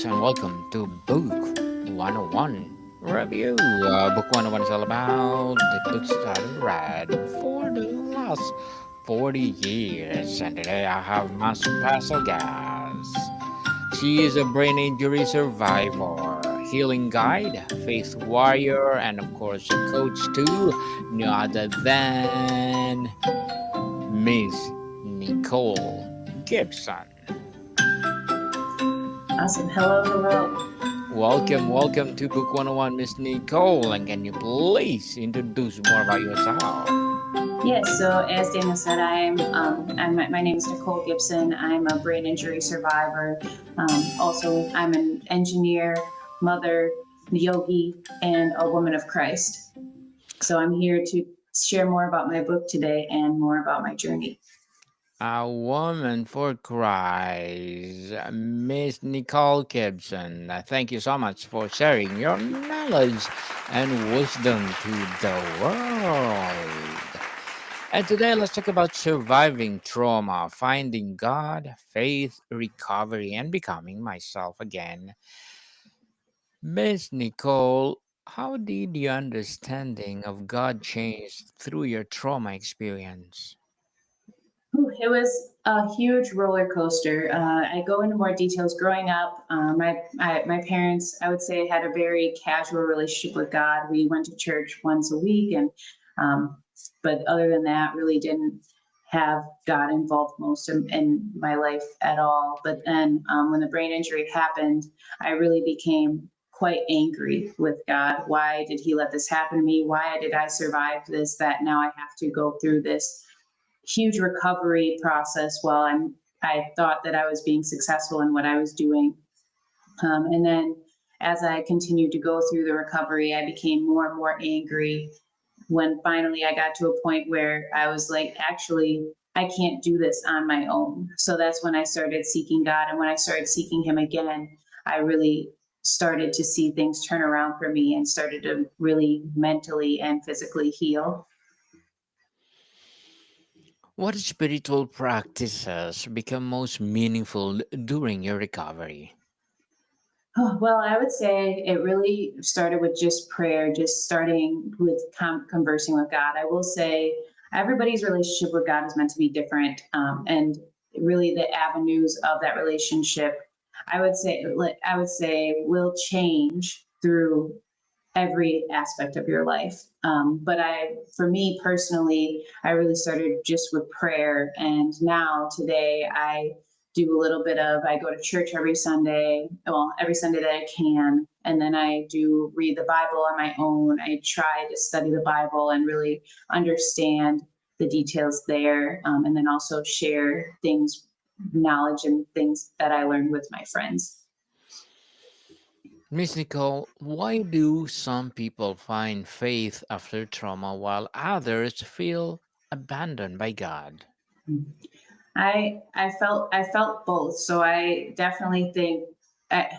and welcome to Book 101 Review. Book 101 is all about the books that I've read for the last 40 years, and today I have my special guest. She is a brain injury survivor, healing guide, faith warrior, and of course, a coach too, no other than Miss Nicole Gibson. Awesome. Hello, hello. Welcome to Book 101, Miss Nicole. And can you please introduce more about yourself? Yes, so as Daniel said, my name is Nicole Gibson. I'm a brain injury survivor. Also, I'm an engineer, mother, yogi, and a woman of Christ. So I'm here to share more about my book today and more about my journey. A woman for Christ, Miss Nicole Gibson. Thank you so much for sharing your knowledge and wisdom to the world. And today, let's talk about surviving trauma, finding God, faith, recovery, and becoming myself again. Miss Nicole, how did your understanding of God change through your trauma experience? It was a huge roller coaster. I go into more details. Growing up, my parents, I would say, had a very casual relationship with God. We went to church once a week, and um, but other than that, really didn't have God involved most in my life at all. But then, when the brain injury happened, I really became quite angry with God. Why did He let this happen to me? Why did I survive this? That now I have to go through this huge recovery process while I thought that I was being successful in what I was doing. And then as I continued to go through the recovery, I became more and more angry when finally I got to a point where I was like, actually, I can't do this on my own. So that's when I started seeking God. And when I started seeking Him again, I really started to see things turn around for me and started to really mentally and physically heal. What spiritual practices become most meaningful during your recovery? Oh, well, I would say it really started with just prayer, just starting with conversing with God. I will say everybody's relationship with God is meant to be different, and really the avenues of that relationship, I would say, will change through every aspect of your life. For me personally, I really started just with prayer. And now today I do a little bit of, I go to church every Sunday, well, every Sunday that I can. And then I do read the Bible on my own. I try to study the Bible and really understand the details there. And then also share things, knowledge and things that I learned with my friends. Miss Nicole, why do some people find faith after trauma while others feel abandoned by God? I felt both. So I definitely think I,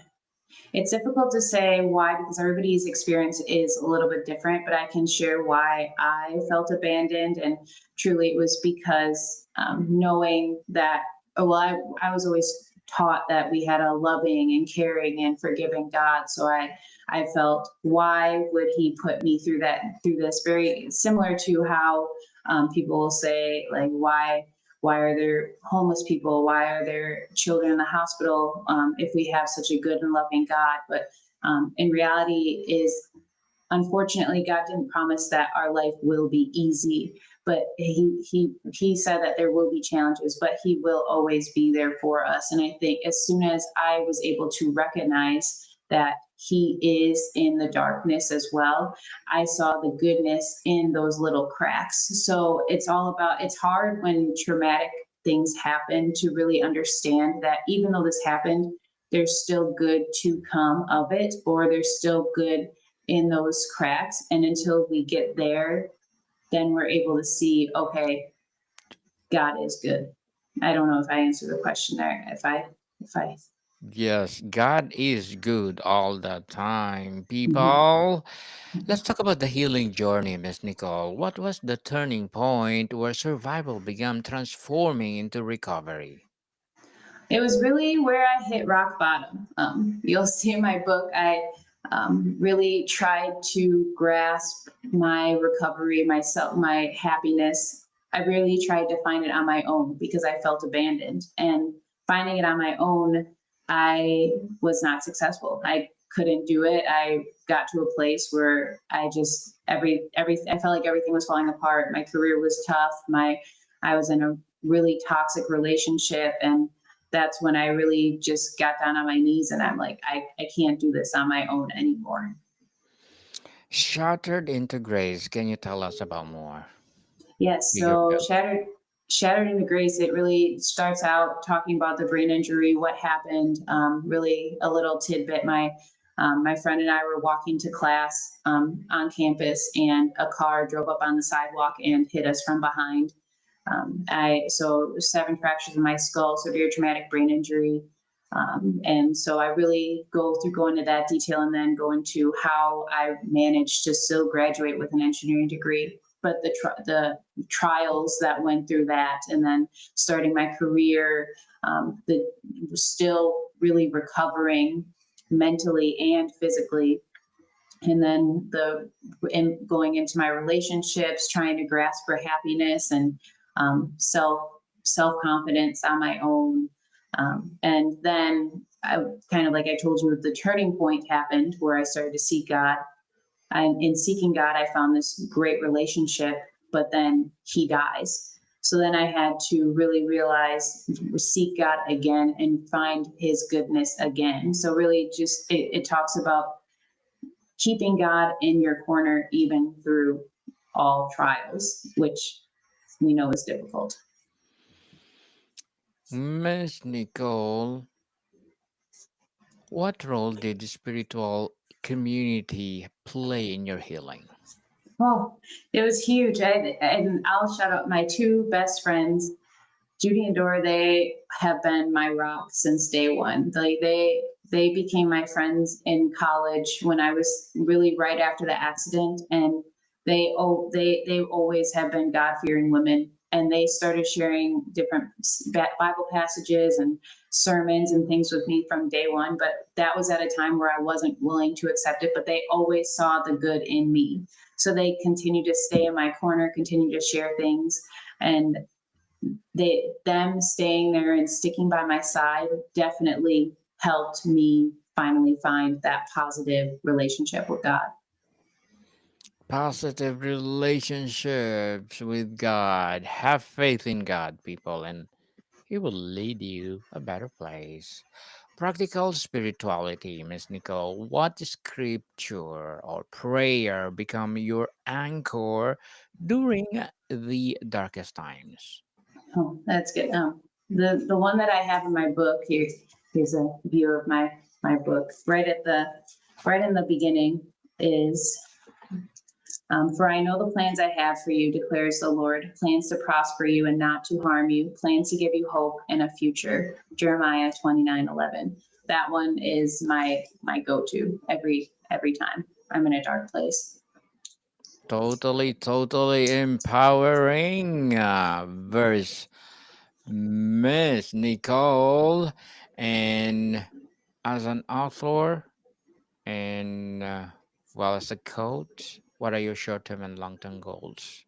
it's difficult to say why because everybody's experience is a little bit different. But I can share why I felt abandoned, and truly it was because knowing that. Oh, well, I was always taught that we had a loving and caring and forgiving God. So I felt why would He put me through this? Very similar to how people will say like why are there homeless people? Why are there children in the hospital if we have such a good and loving God? But in reality, is unfortunately God didn't promise that our life will be easy. But he said that there will be challenges, but He will always be there for us. And I think as soon as I was able to recognize that He is in the darkness as well, I saw the goodness in those little cracks. So it's all about, it's hard when traumatic things happen to really understand that even though this happened, there's still good to come of it, or there's still good in those cracks. And until we get there, then we're able to see, okay, God is good. I don't know if I answered the question there. If I, Yes, God is good all the time, people. Let's talk about the healing journey, Miss Nicole. What was the turning point where survival began transforming into recovery? It was really where I hit rock bottom. You'll see in my book, I really tried to grasp my recovery, myself, my happiness. I really tried to find it on my own because I felt abandoned. And finding it on my own, I was not successful. I couldn't do it. I got to a place where I just I felt like everything was falling apart. My career was tough. I was in a really toxic relationship, and that's when I really just got down on my knees and I'm like, I can't do this on my own anymore. Shattered into grace. Can you tell us about more? Yes, Bigger so go. Shattered into Grace, it really starts out talking about the brain injury, what happened, really a little tidbit. My friend and I were walking to class on campus, and a car drove up on the sidewalk and hit us from behind. I so 7 fractures in my skull, severe traumatic brain injury, and so I really go into that detail and then go into how I managed to still graduate with an engineering degree. But the trials that went through that, and then starting my career, the still really recovering mentally and physically, and then going into my relationships, trying to grasp for happiness and self confidence on my own, and then I kind of, like I told you, the turning point happened where I started to seek God. And in seeking God, I found this great relationship, but then He dies. So then I had to really realize, seek God again and find His goodness again. So really, just it talks about keeping God in your corner even through all trials, which we know is difficult. Miss Nicole, what role did the spiritual community play in your healing? Oh, it was huge. And I'll shout out my two best friends, Judy and Dora. They have been my rock since day one. Like they became my friends in college when I was really right after the accident, and they always have been God fearing women. And they started sharing different Bible passages and sermons and things with me from day one. But that was at a time where I wasn't willing to accept it. But they always saw the good in me, so they continue to stay in my corner, continue to share things, and them staying there and sticking by my side definitely helped me finally find that positive relationship with God. Positive relationships with God. Have faith in God, people, and He will lead you a better place. Practical spirituality, Miss Nicole. What scripture or prayer become your anchor during the darkest times? Oh, that's good. The one that I have in my book, here's a view of my book. Right in the beginning is, for I know the plans I have for you, declares the Lord, plans to prosper you and not to harm you, plans to give you hope and a future. Jeremiah 29:11. That one is my go-to every time I'm in a dark place. Totally, totally empowering verse, Miss Nicole. And as an author and well, as a coach, what are your short term and long term goals?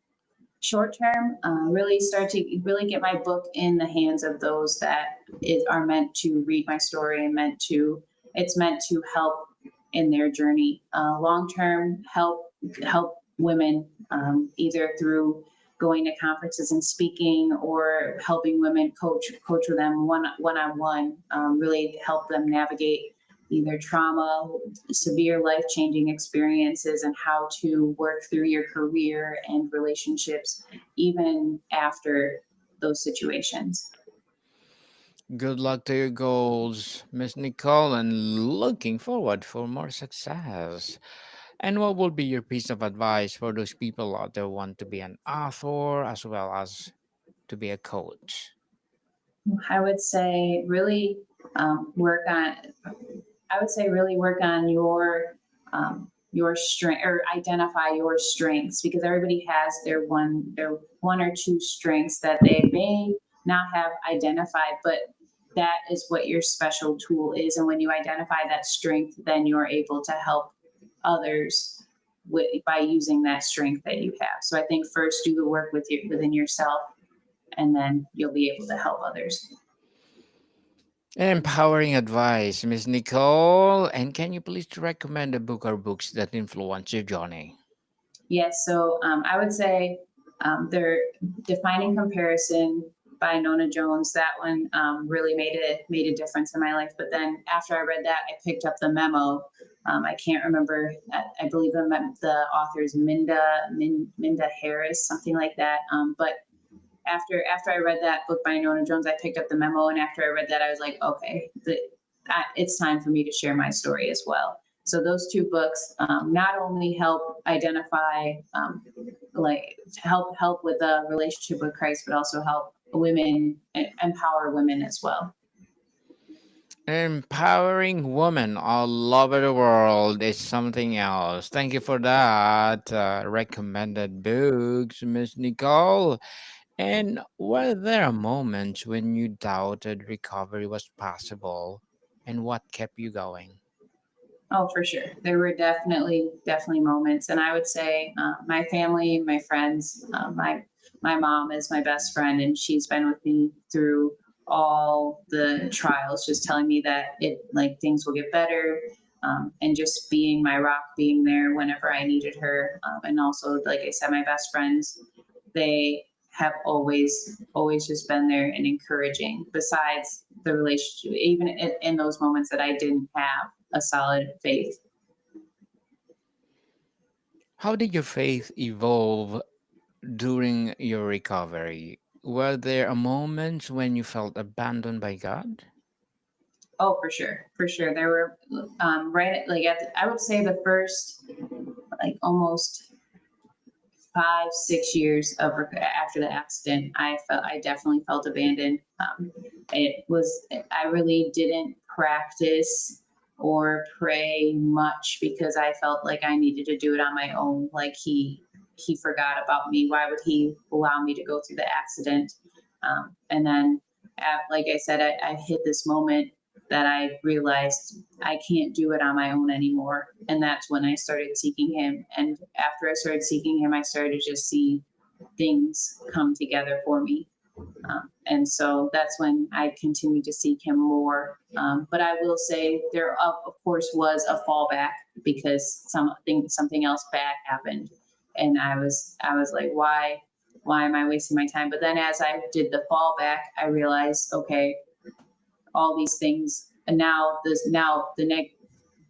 Short term, really start to really get my book in the hands of those that are meant to read my story and it's meant to help in their journey. Long term, help women, either through going to conferences and speaking, or helping women coach with them on one. Really help them navigate either trauma, severe life changing experiences, and how to work through your career and relationships even after those situations. Good luck to your goals, Miss Nicole, and looking forward for more success. And what would be your piece of advice for those people out there who want to be an author as well as to be a coach? I would say really work on. I would say really work on your strength, or identify your strengths, because everybody has their one or two strengths that they may not have identified, but that is what your special tool is. And when you identify that strength, then you're able to help others by using that strength that you have. So I think first do the work within yourself, and then you'll be able to help others. Empowering advice, Miss Nicole. And can you please recommend a book or books that influence your journey? Yes, so I would say they're Defining Comparison by Nona Jones. That one really made a difference in my life. But then after I read that, I picked up The Memo. I can't remember. I believe the author is Minda Harris, something like that. But after I read that book by Nona Jones, I picked up The Memo, and after I read that, I was like, okay, it's time for me to share my story as well. So those two books not only help identify, like help with a relationship with Christ, but also help women, empower women as well. Empowering women all over the world is something else. Thank you for that. Recommended books, Miss Nicole. And were there moments when you doubted recovery was possible? And what kept you going? Oh, for sure. There were definitely moments, and I would say my family, my friends, my mom is my best friend, and she's been with me through all the trials, just telling me that things will get better, and just being my rock, being there whenever I needed her, and also, like I said, my best friends, they have always just been there and encouraging. Besides the relationship, even in those moments that I didn't have a solid faith. How did your faith evolve during your recovery? Were there moments when you felt abandoned by God? Oh, for sure. There were I would say the first almost 5 6 years after the accident, I definitely felt abandoned. It was I really didn't practice or pray much because I felt like I needed to do it on my own. Like he forgot about me. Why would he allow me to go through the accident? And then, like I said, I hit this moment that I realized I can't do it on my own anymore. And that's when I started seeking him. And after I started seeking him, I started to just see things come together for me. And so that's when I continued to seek him more. But I will say there, of course, was a fallback because something else bad happened, and I was like, why am I wasting my time? But then as I did the fallback, I realized, okay, all these things, and now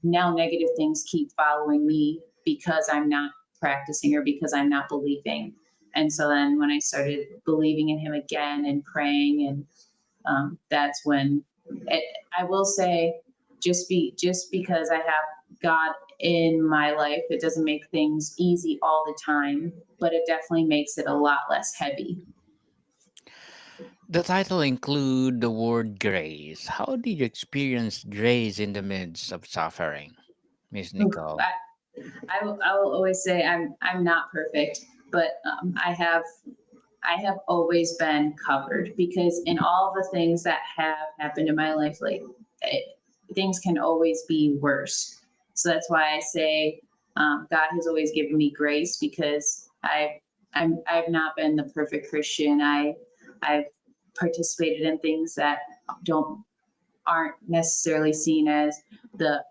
negative things keep following me because I'm not practicing or because I'm not believing. And so then when I started believing in him again and praying, and that's when it, I will say, just because I have God in my life, it doesn't make things easy all the time, but it definitely makes it a lot less heavy. The title include the word grace. How did you experience grace in the midst of suffering, Miss Oof, Nicole? I will always say I'm not perfect, but I have always been covered because in all the things that have happened in my life, it, things can always be worse. So that's why I say God has always given me grace because I've not been the perfect Christian. I've participated in things that don't aren't necessarily seen as the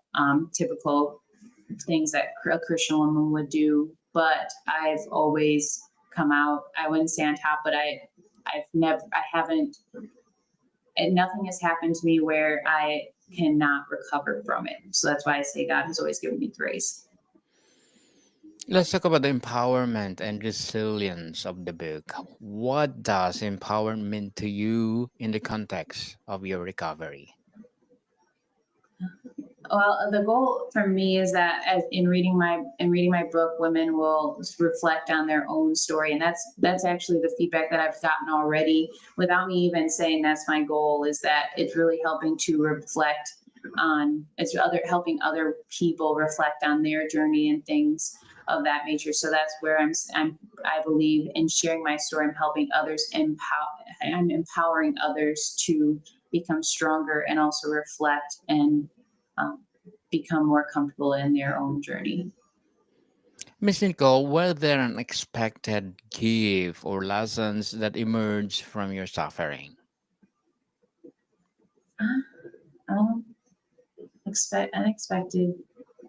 typical things that a Christian woman would do. But I've always come out. I wouldn't say on top, but I haven't, and nothing has happened to me where I cannot recover from it. So that's why I say God has always given me grace. Let's talk about the empowerment and resilience of the book. What does empowerment mean to you in the context of your recovery? Well, the goal for me is that in reading my book, women will reflect on their own story, and that's actually the feedback that I've gotten already. Without me even saying that's my goal, is that it's really helping to reflect on it's other helping other people reflect on their journey and things of that nature. So that's where I believe in sharing my story. I'm helping others I'm empowering others to become stronger and also reflect and um, become more comfortable in their own journey. Miss Nicole, were there unexpected gift or lessons that emerged from your suffering? Um, Unexpected.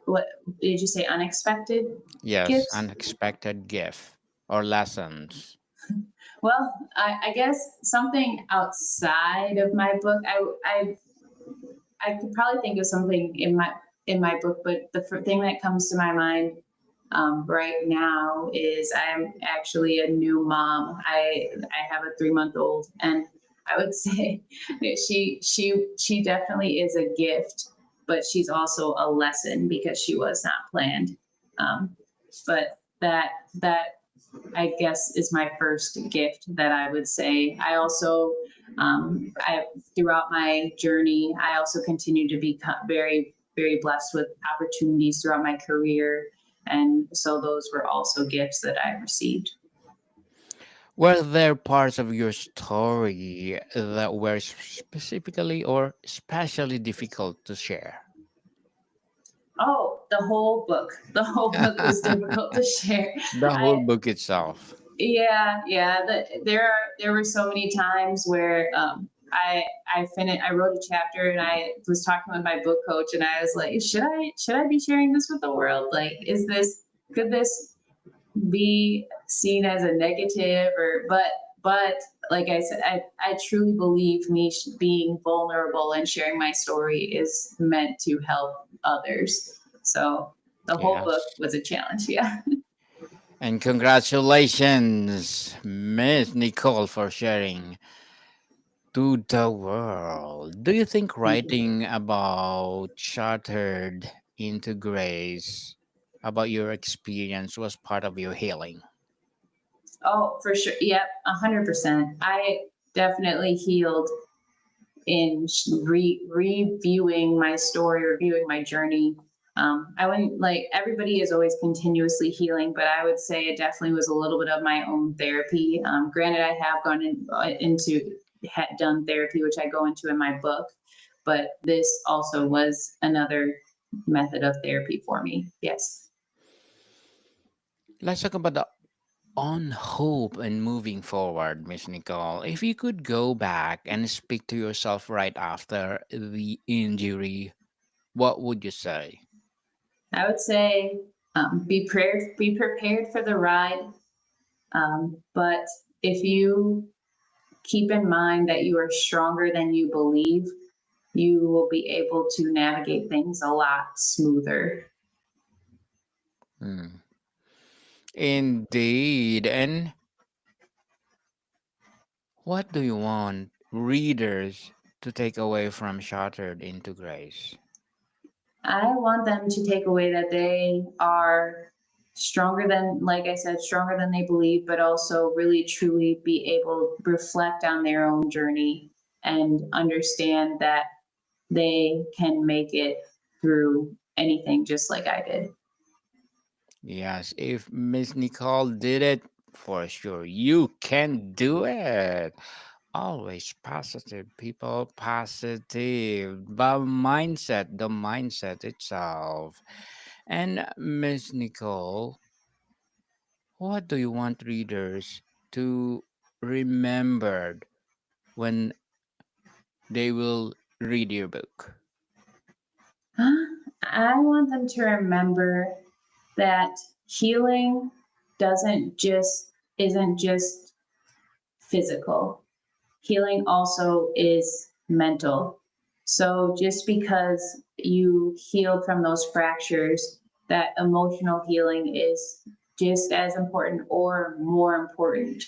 What did you say? Unexpected Yes, gifts? unexpected gift or lessons. Well, I guess something outside of my book. I could probably think of something in my book, but the thing that comes to my mind right now is I'm actually a new mom. I have a 3 month old, and I would say that she definitely is a gift, but she's also a lesson because she was not planned. Um, but that I guess is my first gift that I would say. I also, I throughout my journey, I also continue to be very blessed with opportunities throughout my career, and so those were also gifts that I received. Were there parts of your story that were specifically or especially difficult to share? Oh, the whole book was difficult to share. The whole I book itself. Yeah. There were so many times where I wrote a chapter and I was talking with my book coach and I was like, should I be sharing this with the world? Like, is this could this be seen as a negative or but like I said, I truly believe me being vulnerable and sharing my story is meant to help others. So the whole book Yes. was a challenge. Yeah. And congratulations, Miss Nicole, for sharing to the world. Do you think Thank you. writing about Shattered into Grace, about your experience, was part of your healing? Oh, for sure. Yep, 100%. I definitely healed in reviewing my story, reviewing my journey. I wouldn't like everybody is always continuously healing, but I would say it definitely was a little bit of my own therapy. Granted, I have gone into had done therapy, which I go into in my book, but this also was another method of therapy for me. Yes. Let's talk about the on hope and moving forward, Miss Nicole. If you could go back and speak to yourself right after the injury, what would you say? I would say be prepared for the ride. But if you keep in mind that you are stronger than you believe, you will be able to navigate things a lot smoother. Hmm. Indeed. And what do you want readers to take away from Shattered into Grace? I want them to take away that they are stronger than, like I said, stronger than they believe, but also really truly be able to reflect on their own journey and understand that they can make it through anything just like I did. Yes, if Miss Nicole did it, for sure, you can do it. Always positive, people, positive. But mindset, the mindset itself. And Miss Nicole, what do you want readers to remember when they will read your book? I want them to remember that healing doesn't just isn't just physical. Healing also is mental. So just because you healed from those fractures, that emotional healing is just as important or more important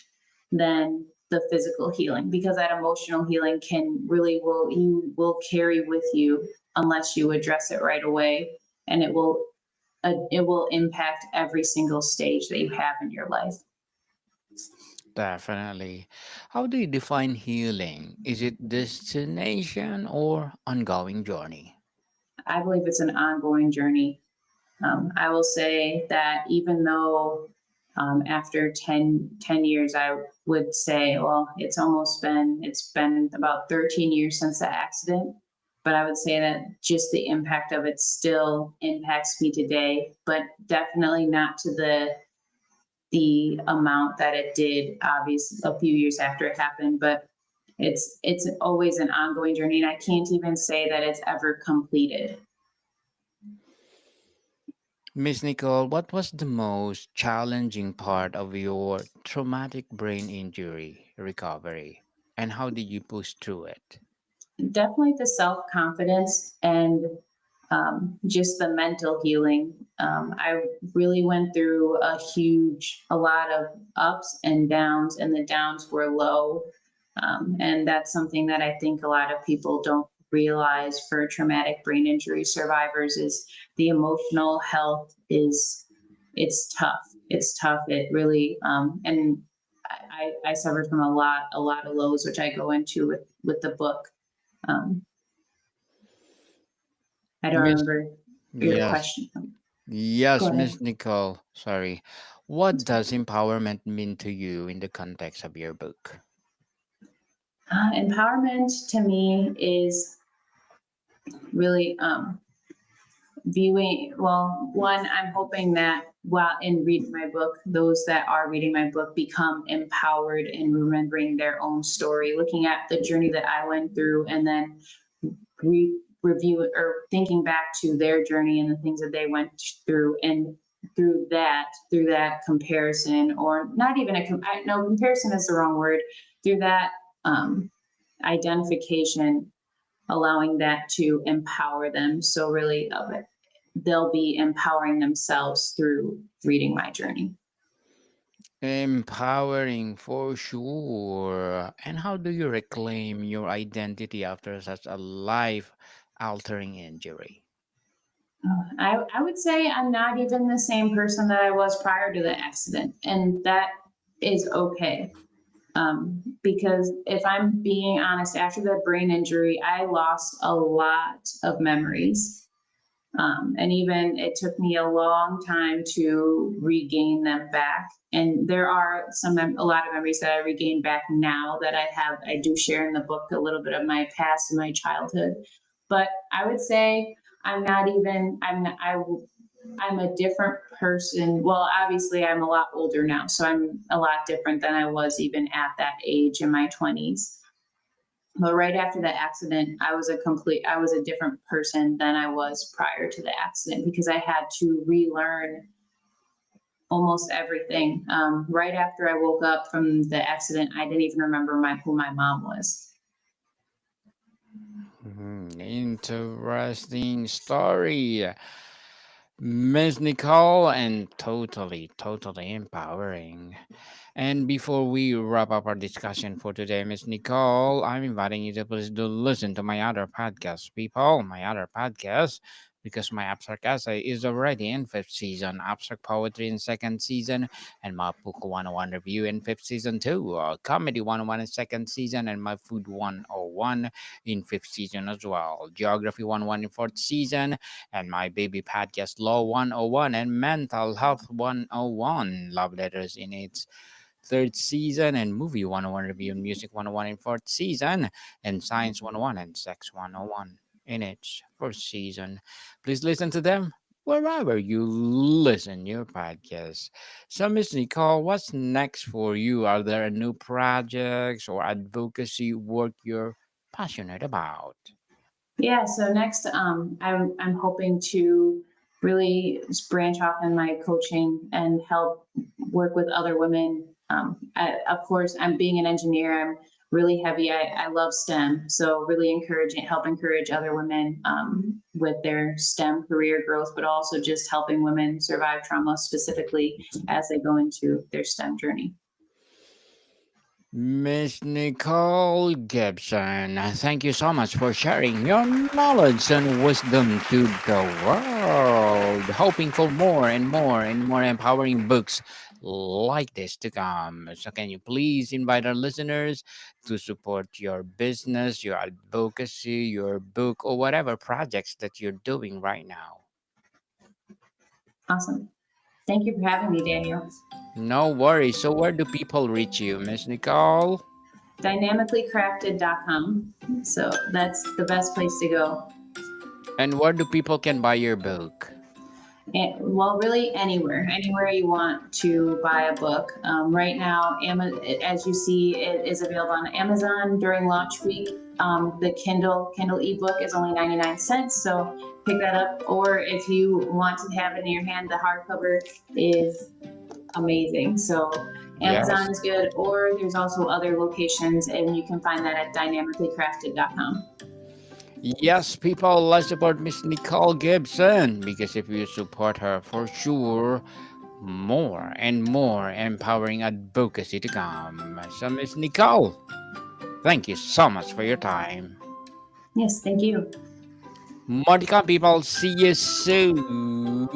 than the physical healing because that emotional healing can really will carry with you unless you address it right away, and it will impact every single stage that you have in your life. Definitely. How do you define healing? Is it destination or ongoing journey? I believe it's an ongoing journey. I will say that even though After 10 years, I would say, well, it's been about 13 years since the accident. But I would say that just the impact of it still impacts me today, but definitely not to the amount that it did, obviously, a few years after it happened. But it's always an ongoing journey, and I can't even say that it's ever completed. Miss Nicole, what was the most challenging part of your traumatic brain injury recovery? And how did you push through it? Definitely the self confidence and just the mental healing. I really went through a lot of ups and downs, and the downs were low. And that's something that I think a lot of people don't realize for traumatic brain injury survivors is the emotional health is it's tough. It's tough. It really and I suffered from a lot of lows, which I go into with the book. Um, I don't Miss, remember your yes, question. Go yes, ahead. Miss Nicole. Sorry. What does empowerment mean to you in the context of your book? Empowerment to me is really viewing, well, one, I'm hoping that while in reading my book, those that are reading my book become empowered in remembering their own story, looking at the journey that I went through, and then review or thinking back to their journey and the things that they went through, and through that comparison, or not even no, comparison is the wrong word, through that um, identification, allowing that to empower them. So really, they'll be empowering themselves through reading my journey. Empowering for sure. And how do you reclaim your identity after such a life altering injury? I would say I'm not even the same person that I was prior to the accident, and that is okay. Because if I'm being honest, after the brain injury, I lost a lot of memories. And even it took me a long time to regain them back. And there are a lot of memories that I regained back now that I do share in the book a little bit of my past and my childhood. But I would say I'm not even, I'm a different person. Well, obviously, I'm a lot older now, so I'm a lot different than I was even at that age in my 20s. But right after the accident, I was a different person than I was prior to the accident, because I had to relearn almost everything. Right after I woke up from the accident, I didn't even remember who my mom was. Interesting story. Miss Nicole, and totally empowering. And before we wrap up our discussion for today, Miss Nicole, I'm inviting you to please do listen to my other podcast, people, my other podcast, because my abstract essay is already in fifth season, abstract poetry in second season, and my book 101 review in fifth season too, comedy 101 in second season, and my food 101 in fifth season as well, geography 101 in fourth season, and my baby podcast Law 101 and Mental Health 101, Love Letters in its third season, and Movie 101 Review and Music 101 in fourth season, and Science 101 and Sex 101 in its first season. Please listen to them wherever you listen your podcast. So, Miss Nicole, what's next for you? Are there new projects or advocacy work you're passionate about? Yeah. So next, I'm hoping to really branch off in my coaching and help work with other women. Of course, I'm being an engineer. I'm really heavy. I love STEM, so really help encourage other women with their STEM career growth, but also just helping women survive trauma specifically as they go into their STEM journey. Miss Nicole Gibson, thank you so much for sharing your knowledge and wisdom to the world. Hoping for more and more and more empowering books like this to come. So, can you please invite our listeners to support your business, your advocacy, your book, or whatever projects that you're doing right now? Awesome. Thank you for having me, Daniel. No worries. So, where do people reach you, Miss Nicole? Dynamicallycrafted.com. So that's the best place to go. And where do people can buy your book? And, well, really anywhere you want to buy a book. Right now, as you see, it is available on Amazon during launch week. The Kindle ebook is only 99 cents, so pick that up. Or if you want to have it in your hand, the hardcover is amazing. So Yes. Amazon is good, or there's also other locations, and you can find that at dynamicallycrafted.com. Yes, people, let's support Miss Nicole Gibson because if you support her, for sure, more and more empowering advocacy to come. So, Miss Nicole, thank you so much for your time. Yes, thank you. Monica, people, see you soon.